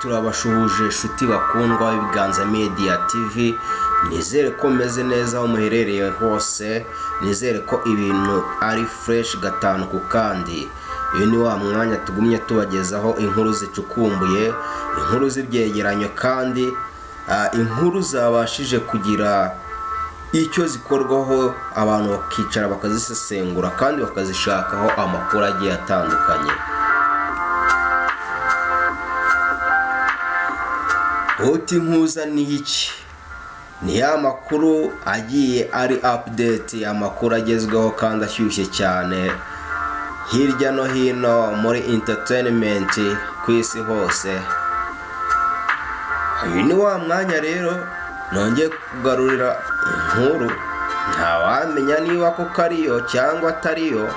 turabashuhuje shuti bakundwa b'ibiganza media tv. Nizere ko meze neza aho muherereye hose, nizere ko ibintu ari fresh gatanu ku kandi. Uyu ni wa mwanya tugumye tubagezaho inkuru zicukumbuye, inkuru z'ibyegeranyo kandi inkuru zabashije kugira icyo zikorwaho, abantu bakicara bakazisesengura kandi bakazishakaho amakuru agiye atandukanye. Uti nkuza ni iki? Ni ya makuru agiye ari update, amakuru agezweho kandi ashyushye cyane hirya no hino muri entertainment ku isi hose. Uyu ni wa mwanya rero nongeye kugarurira inkuru ntawamenya niba ko kariyo cyangwa atariyo,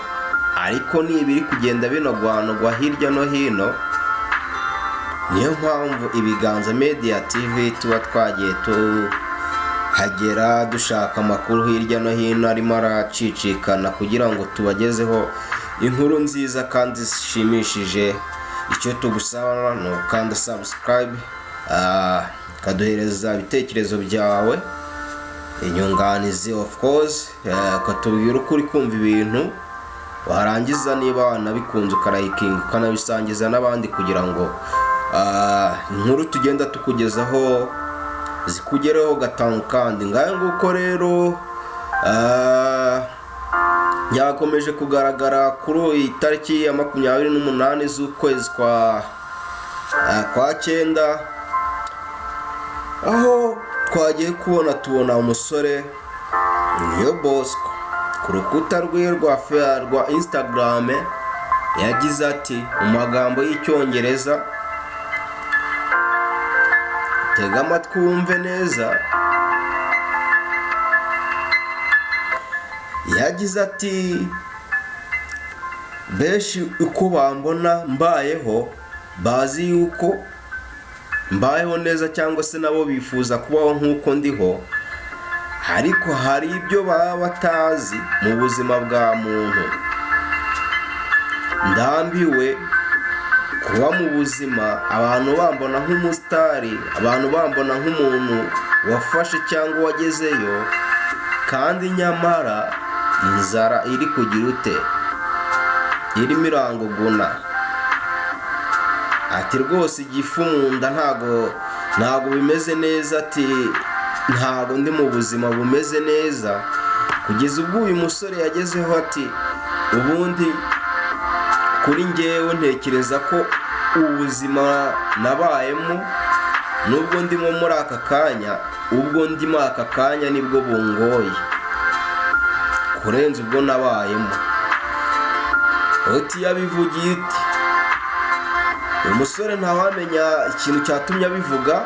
ariko ni ibiri kugenda binogwanogwa hirya no hino. Niyo mpamvu ibiganza media tv tuba twagiye tuhagera dushaka amakuru hirya no hino arimo aracicikana kugira ngo tubagezeho inkuru nziza kandi zishimishije. Icyo tugusaba no kandi subscribe, kaduhereza ibitekerezo byawe, inyunganizi of course, katubwira uko uri kumva ibintu, warangiza niba wanabikunze ukarayikinga ukanabisangiza n'abandi kugira ngo inkuru tugenda tukugezaho zikugereho gatanu kandi. Ngayo nguko rero yakomeje kugaragara kuri itariki ya 28 z'ukwezi kwa 9, aho twagiye tubona umusore Niyo Bosco ku rukuta rwe rwa Instagram yagize ati mu magambo y'icyongereza, tega amatwi wumve neza. Yagize ati benshi uko bambona mbayeho bazi yuko mbayeho neza cyangwa se nabo bifuza kubaho nk'uko ndiho, ariko hari ibyo baba batazi mu buzima bwa muntu. Ndambiwe kuba mu buzima abantu bambona nk'umusitari, abantu bambona nk'umuntu wafashe cyangwa wagezeyo, kandi nyamara inzara iri kugira ute, irimo iranguguna. Ati rwose igifu mu nda ntago bimeze neza, ati ntago ndi mu buzima bumeze neza. Kugeza ubwo uyu musore yagezeho ati ubundi kuri njyewe ntekereza ko ubuzima nabayemo nubwo ndimo muri aka kanya, ubwo ndimo aka kanya nibwo bungoye kurenza ubwo nabayemo. Oti yabivugiye iti uyu musore ntawamenya ikintu cyatumye abivuga,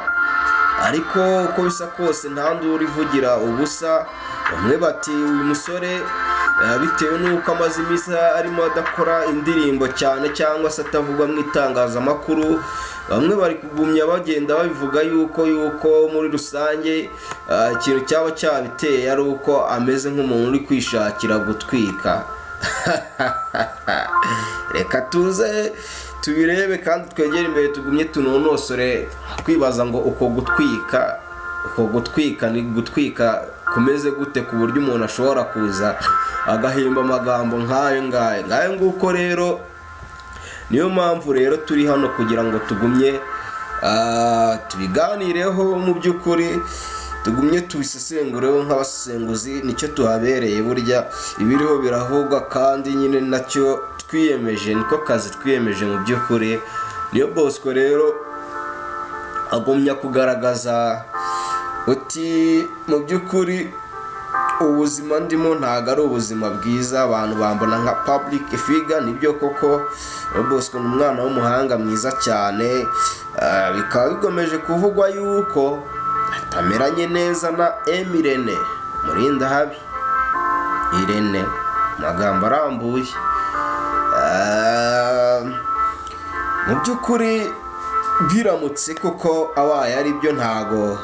ariko uko bisa kose nta nduru ivugira ubusa. Bamwe bati uyu musore bitewe n'uko amaze iminsi arimo adakora indirimbo cyane cyangwa se atavugwa mu itangazamakuru, bamwe bari kugumya bagenda babivuga yuko muri rusange ikintu cyaba cyabiteye ari uko ameze nk'umuntu uri kwishakira gutwika. Reka tuze tubirebe kandi twegere imbere tugumye tunonosore kwibaza ngo uko gutwika ni gutwika kumeze gute, ku buryo umuntu ashobora kuza agahimba amagambo ngayo nguko. Rero niyo mpamvu rero turi hano kugira ngo tugumye tubiganireho, mu by'ukuri tugumye tubisesengureho nk'abasesenguzi. Nicyo tuhabereye, burya ibiriho biravugwa kandi nyine nacyo twiyemeje, niko kazi twiyemeje mu by'ukuri. Niyo Bosco rero agumya kugaragaza uti mu by'ukuri ubuzima ndimo ntago ari ubuzima bwiza, abantu bambona nka public figure. Nibyo koko Bosco ni umwana w'umuhanga mwiza cyane, bikaba bigomeje kuvugwa yuko atameranye neza na Emirene Murindahabi. Irene magambo arambuye, mu by'ukuri biramutse koko abaye ari byo ntago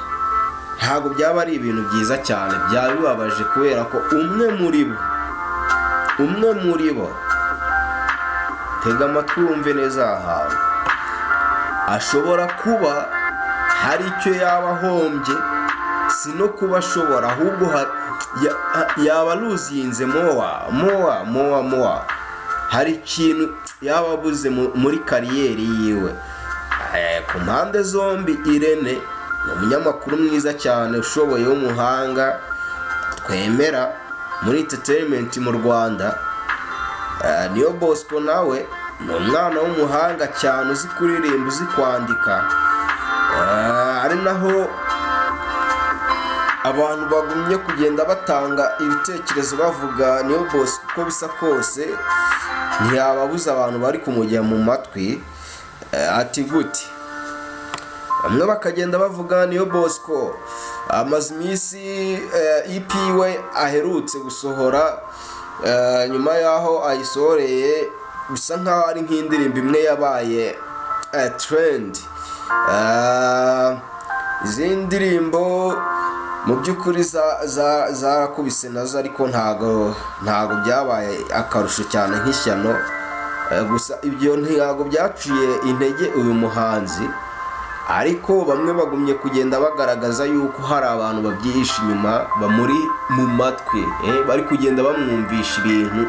byaba ari ibintu byiza cyane, byaba bibabaje kubera ko umwe muri bo tega amatwi wumve neza aha, ashobora kuba hari icyo yaba ahombye, si no kuba ashobora, ahubwo yaba aruzinze mowa, hari ikintu yaba abuze muri kariyeri yiwe. Ku mpande zombi Irene ni umunyamakuru mwiza cyane ushoboye w'umuhanga twemera muri entertainment mu Rwanda. Niyo Bosco nawe ni umwana w'umuhanga cyane, uzi kuririmba, uzi kwandika, ari naho abantu bagumye kugenda batanga ibitekerezo bavuga Niyo Bosco uko bisa kose ntiyababuza abantu bari kumujya mu matwi. Ati gute, bamwe bakagenda bavuga Niyo Bosco amaze iminsi EP we aherutse gusohora, nyuma yaho ayisohoreye bisa nkaho ari nk'indirimbo imwe yabaye trend. Izi ndirimbo mu by'ukuri zarakubise nazo, ariko ntago byabaye akarusho cyane nk'ishyano. Gusa ibyo ntago byaciye intege uyu muhanzi, ariko bamwe bagumye kugenda bagaragaza yuko hari abantu babyihisha inyuma bamuri mu matwi, bari kugenda bamwumvisha ibintu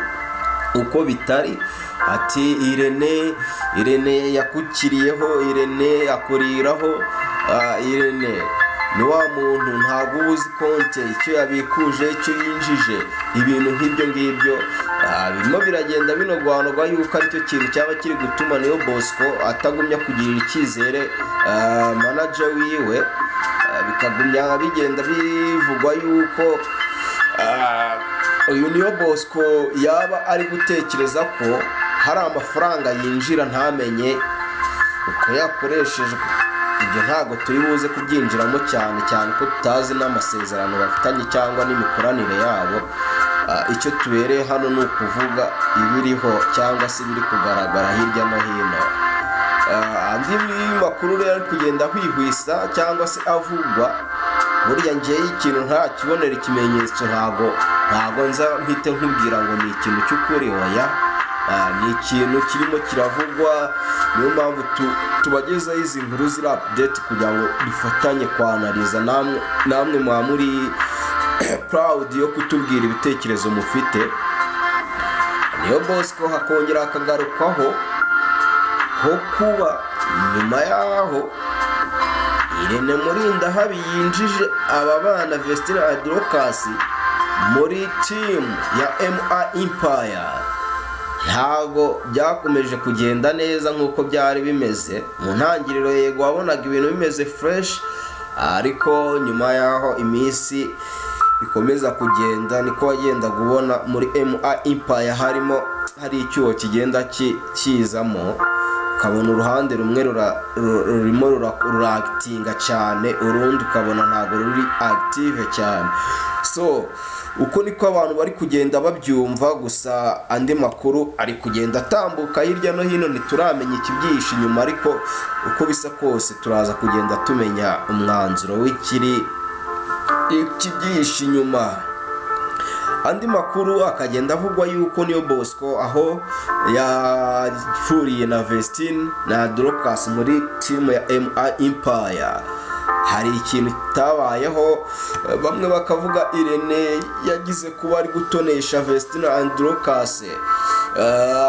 uko bitari. Ati Irene yakukiriyeho, Irene akuriraho, Irene ni wa muntu ntabwo ubuzi konte, icyo yabikuje, icyo yinjije, ibintu nk'ibyo ngibyo birimo biragenda binogwanogwa yuko aricyo kintu cyaba kiri gutuma Niyo Bosco atagumya kugirira icyizere manager wiwe. Bikagumya bigenda bivugwa yuko uyu Niyo Bosco yaba ari gutekereza ko hari amafaranga yinjira ntamenye uko yakoreshejwe. Ibyo ntabwo turi buze kubyinjiramo cyane ko tutazi n'amasezerano bafitanye cyangwa n'imikoranire yabo. Icyo tubereye hano ni ukuvuga ibiriho cyangwa se biri kugaragara hirya no hino. Andi makuru rero ari kugenda hwihwisa cyangwa se avugwa, burya njyewe ikintu ntakibonera ikimenyetso ntago nza mpite nkubwira ngo ni ikintu cy'ukuri, oya. Ni ikintu kirimo kiravugwa, niyo mpamvu tubagezaho izi nkuru ziri update kugira ngo dufatanye kwanariza, namwe mwa muri proud yo kutubwira ibitekerezo mufite. Niyo Bosco hakongera akagarukwaho ko kuba nyuma yaho Irene Murindahabi yinjije aba bana Vestine Adrocas muri team ya MA Empire, ntago byakomeje kugenda neza nk'uko byari bimeze mu ntangiriro. Yego wabonaga ibintu bimeze fresh, ariko nyuma yaho iminsi bikomeza kugenda niko wagenda kubona muri MA Empire hari icyuho kigenda kizamo, ukabona uruhande rumwe rurimo ruraactinga cyane, urundi ukabona ntago ruri active cyane. So uko niko abantu bari kugenda babyumva. Gusa andi makuru ari kugenda atambuka hirya no hino, ntituramenya ikibyihishe inyuma, ariko uko bisa kose turaza kugenda tumenya umwanzuro ikibyihishe inyuma. Andi makuru akagenda avugwa yuko Niyo Bosco aho yahuriye na Vestine na Adrocas muri team ya MA Empire hari ikintu kitabayeho. Bamwe bakavuga Irene yagize kuba ari gutonesha Vestine Adrocas,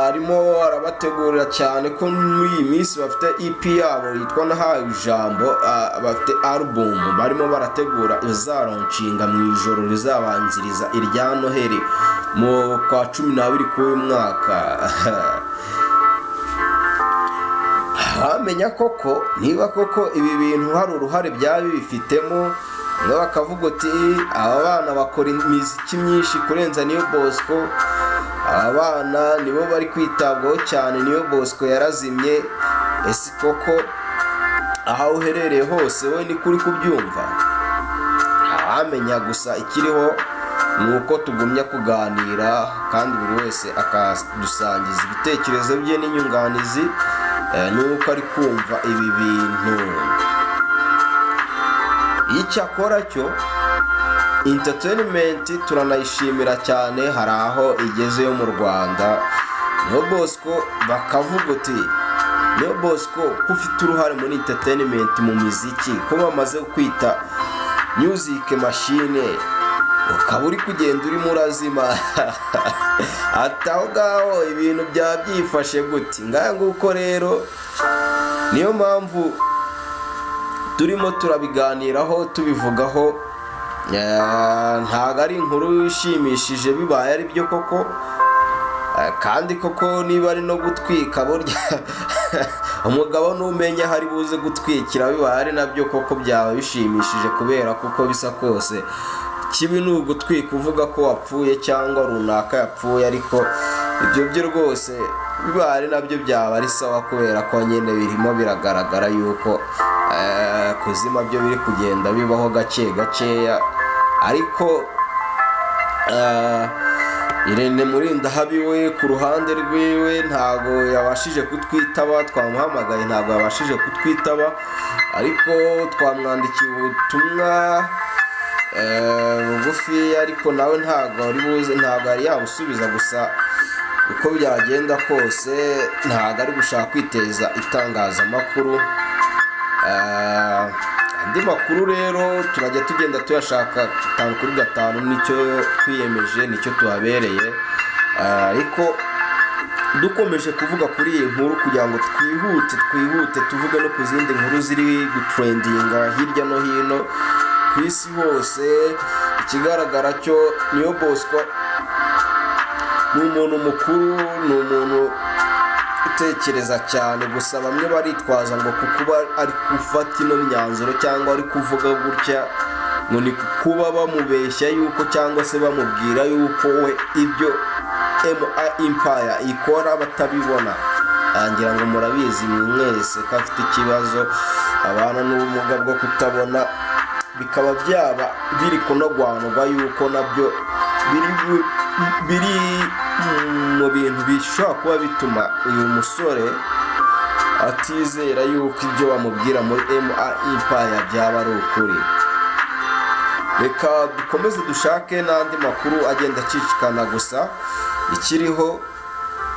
arimo arabategurira cyane ko muri iyi minsi bafite EP yabo yitwa Nahawe Ijambo, bafite album barimo barategura izaronshinga mu ijoro rizabanziriza irya Noheli mu kwa 12 k'uyu mwaka. Bamenya koko niba koko ibi bintu hari uruhare byabi bifitemo, bakavuga ati aba bana bakora imiziki myinshi kurenza Niyo Bosco, abana nibo bari kwitabwaho cyane, Niyo Bosco yarazimye. Ese koko aho uherereye hose we ni kuri kubyumva? Ntawamenya. Gusa ikiriho ni uko tugumya kuganira kandi buri wese akadusangiza ibitekerezo bye n'inyunganizi nuko ari kumva ibi bintu. Icyakora cyo entertainment turanayishimira cyane, hari aho igezeyo mu Rwanda. Niyo Bosco bakavuga uti Neo Bosco ko ufite uruhare muri entertainment mu muziki, ko bamaze kwita music machine, ukaba uri kugenda urimo urazima ataho ngaho ibintu byifashe gute? Ngaya nguko rero niyo mpamvu turimo turabiganiraho tubivugaho. Ntago ari inkuru ishimishije bibaye ari byo koko, kandi koko niba ari no gutwika burya umugabo numenya hari buze gutwikira bibaye ari nabyo koko byaba bishimishije, kubera kuko bisa kose kibi ni ugutwika uvuga ko wapfuye cyangwa runaka yapfuye, ariko ibyo byo rwose bibaye ari nabyo byaba ari sawa, kubera ko nyine birimo biragaragara yuko kuzima byo biri kugenda bibaho gake gakeya. Ariko Irene Murindahabi we ku ruhande rwiwe ntago yabashije kutwitaba, twamuhamagaye ntago yabashije kutwitaba, ariko twamwandikiye ubutumwa bugufi, ariko nawe ntago yari yabusubiza. Gusa uko byagenda kose ntago ari gushaka kwiteza itangazamakuru. Andi makuru rero turajya tugenda tuyashaka 5 kuri 5, nicyo twiyemeje, nicyo tuhabereye. Ariko dukomeje kuvuga kuri iyi nkuru kugira ngo twihute tuvuge no ku zindi nkuru ziri gutrendinga hirya no hino ku isi hose. Ikigaragara cyo Neo Bosco ni umuntu mukuru, ni umuntu utekereza cyane. Gusa bamwe baritwaza ngo kuba ari gufata ino myanzuro cyangwa ari kuvuga gutya ngo ni kuba bamubeshya yuko cyangwa se bamubwira yuko we ibyo MA Empire ikora batabibona. Ngira ngo murabizi mwese ko afite ikibazo, abana n'ubumuga bwo kutabona, bikaba byaba biri kunogwanurwa yuko nabyo biri mu bintu bishobora kuba bituma uyu musore atizera yuko ibyo bamubwira muri MA Empire byaba ari ukuri. Reka dukomeze dushake n'andi makuru agenda acicikana. Gusa ikiriho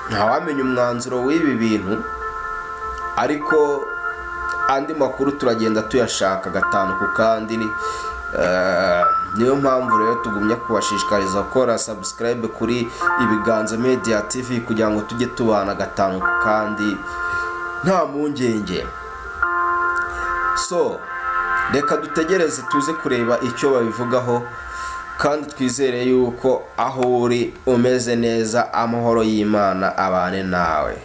ntawamenya umwanzuro w'ibi bintu, ariko andi makuru turagenda tuyashaka 5 ku kandi. Niyo mpamvu rero tugumya kubashishikariza gukora subscribe kuri Ibiganza Media TV kugira ngo tujye tubana 5 ku kandi nta mpungenge. So reka dutegereze tuze kureba icyo babivugaho, kandi twizere yuko aho uri umeze neza, amahoro y'Imana abane nawe.